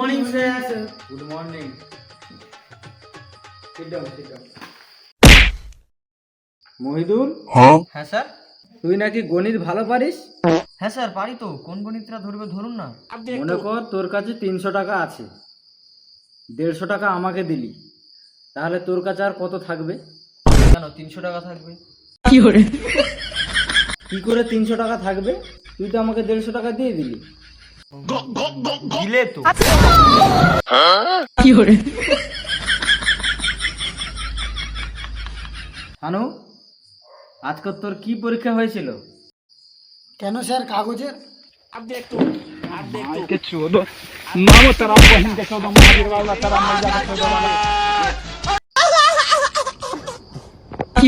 morning, sir. Good morning. Sit down. Mohidul, হ্যাঁ sir. তুই নাকি গণিত ভালো পারিস? হ্যাঁ স্যার পারি তো। কোন গণিতটা ধরবে ধরুন না। মনে কর তোর কাছে 300 টাকা আছে, 150 টাকা আমাকে দিলি, তাহলে তোর কাছে আর কত থাকবে? কেন 300 টাকা থাকবে? কি করে 300 টাকা থাকবে? তুই তো আমাকে 150 টাকা দিয়ে দিলি। দিলে তো। হানু, আজকে তোর কি পরীক্ষা হয়েছিল? কেন স্যার কাগজের? কি